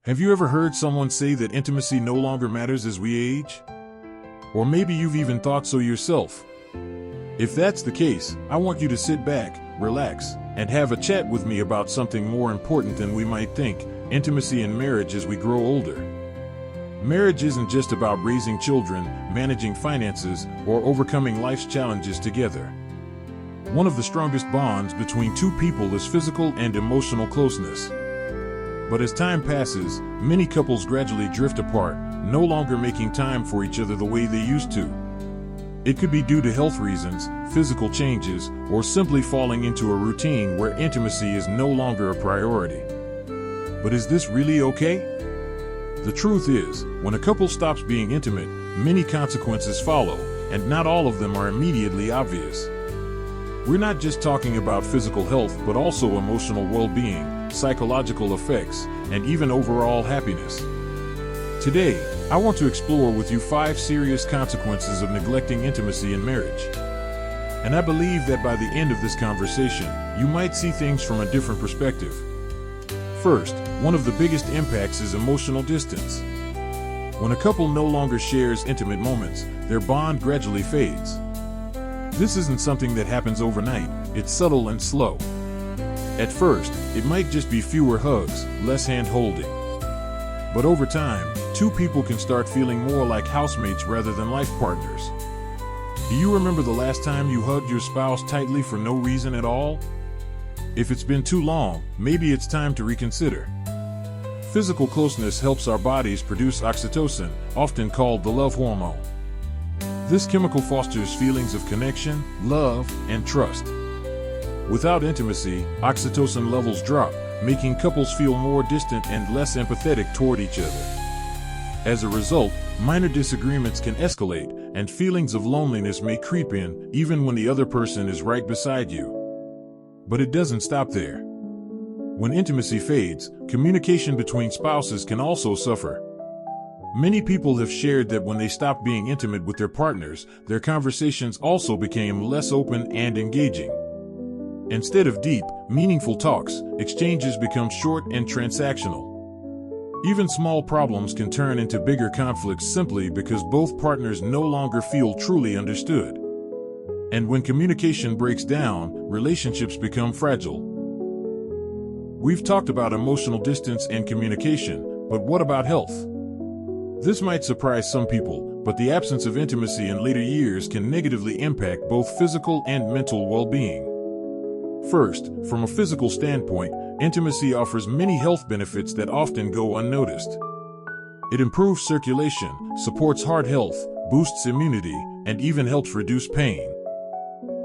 Have you ever heard someone say that intimacy no longer matters as we age? Or maybe you've even thought so yourself. If that's the case, I want you to sit back, relax, and have a chat with me about something more important than we might think: intimacy in marriage as we grow older. Marriage isn't just about raising children, managing finances, or overcoming life's challenges together. One of the strongest bonds between two people is physical and emotional closeness. But as time passes, many couples gradually drift apart, no longer making time for each other the way they used to. It could be due to health reasons, physical changes, or simply falling into a routine where intimacy is no longer a priority. But is this really okay? The truth is, when a couple stops being intimate, many consequences follow, and not all of them are immediately obvious. We're not just talking about physical health, but also emotional well-being, psychological effects, and even overall happiness. Today, I want to explore with you 5 serious consequences of neglecting intimacy in marriage. And I believe that by the end of this conversation, you might see things from a different perspective. First, one of the biggest impacts is emotional distance. When a couple no longer shares intimate moments, their bond gradually fades. This isn't something that happens overnight, it's subtle and slow. At first, it might just be fewer hugs, less hand-holding. But over time, two people can start feeling more like housemates rather than life partners. Do you remember the last time you hugged your spouse tightly for no reason at all? If it's been too long, maybe it's time to reconsider. Physical closeness helps our bodies produce oxytocin, often called the love hormone. This chemical fosters feelings of connection, love, and trust. Without intimacy, oxytocin levels drop, making couples feel more distant and less empathetic toward each other. As a result, minor disagreements can escalate, and feelings of loneliness may creep in, even when the other person is right beside you. But it doesn't stop there. When intimacy fades, communication between spouses can also suffer. Many people have shared that when they stopped being intimate with their partners, their conversations also became less open and engaging. Instead of deep, meaningful talks, exchanges become short and transactional. Even small problems can turn into bigger conflicts simply because both partners no longer feel truly understood. And when communication breaks down, relationships become fragile. We've talked about emotional distance and communication, but what about health? This might surprise some people, but the absence of intimacy in later years can negatively impact both physical and mental well-being. First, from a physical standpoint, intimacy offers many health benefits that often go unnoticed. It improves circulation, supports heart health, boosts immunity, and even helps reduce pain.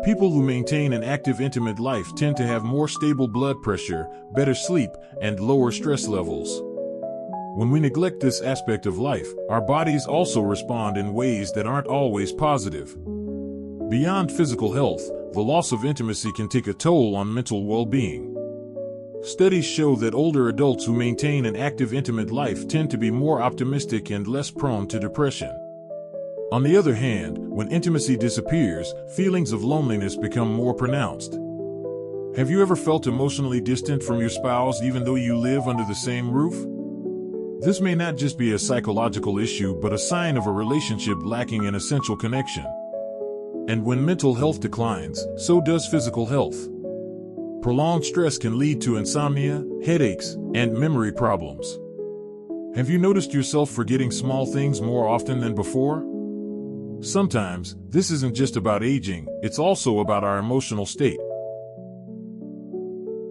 People who maintain an active intimate life tend to have more stable blood pressure, better sleep, and lower stress levels. When we neglect this aspect of life, our bodies also respond in ways that aren't always positive. Beyond physical health, the loss of intimacy can take a toll on mental well-being. Studies show that older adults who maintain an active intimate life tend to be more optimistic and less prone to depression. On the other hand, when intimacy disappears, feelings of loneliness become more pronounced. Have you ever felt emotionally distant from your spouse even though you live under the same roof? This may not just be a psychological issue but a sign of a relationship lacking an essential connection. And when mental health declines, so does physical health. Prolonged stress can lead to insomnia, headaches, and memory problems. Have you noticed yourself forgetting small things more often than before? Sometimes, this isn't just about aging, it's also about our emotional state.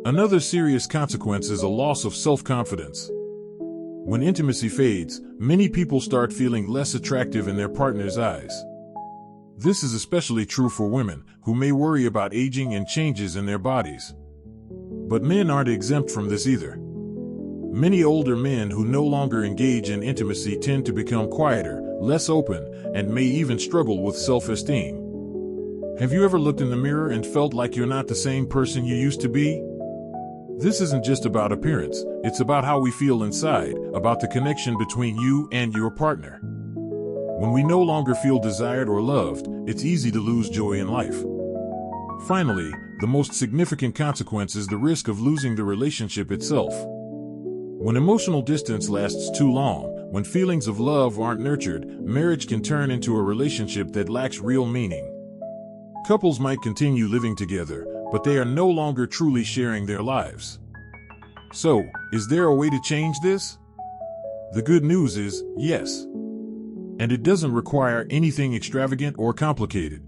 Another serious consequence is a loss of self-confidence. When intimacy fades, many people start feeling less attractive in their partner's eyes. This is especially true for women, who may worry about aging and changes in their bodies. But men aren't exempt from this either. Many older men who no longer engage in intimacy tend to become quieter, less open, and may even struggle with self-esteem. Have you ever looked in the mirror and felt like you're not the same person you used to be? This isn't just about appearance, it's about how we feel inside, about the connection between you and your partner. When we no longer feel desired or loved, it's easy to lose joy in life. Finally, the most significant consequence is the risk of losing the relationship itself. When emotional distance lasts too long, when feelings of love aren't nurtured, marriage can turn into a relationship that lacks real meaning. Couples might continue living together, but they are no longer truly sharing their lives. So, is there a way to change this? The good news is, yes. And it doesn't require anything extravagant or complicated.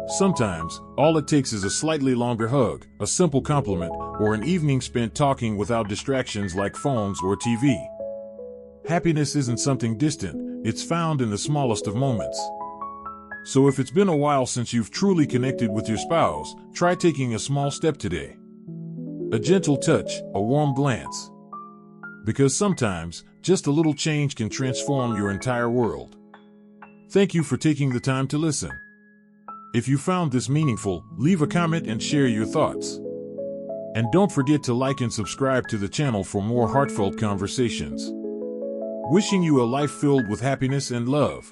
Sometimes, all it takes is a slightly longer hug, a simple compliment, or an evening spent talking without distractions like phones or TV. Happiness isn't something distant, it's found in the smallest of moments. So if it's been a while since you've truly connected with your spouse, try taking a small step today. A gentle touch, a warm glance. Because sometimes, just a little change can transform your entire world. Thank you for taking the time to listen. If you found this meaningful, leave a comment and share your thoughts. And don't forget to like and subscribe to the channel for more heartfelt conversations. Wishing you a life filled with happiness and love.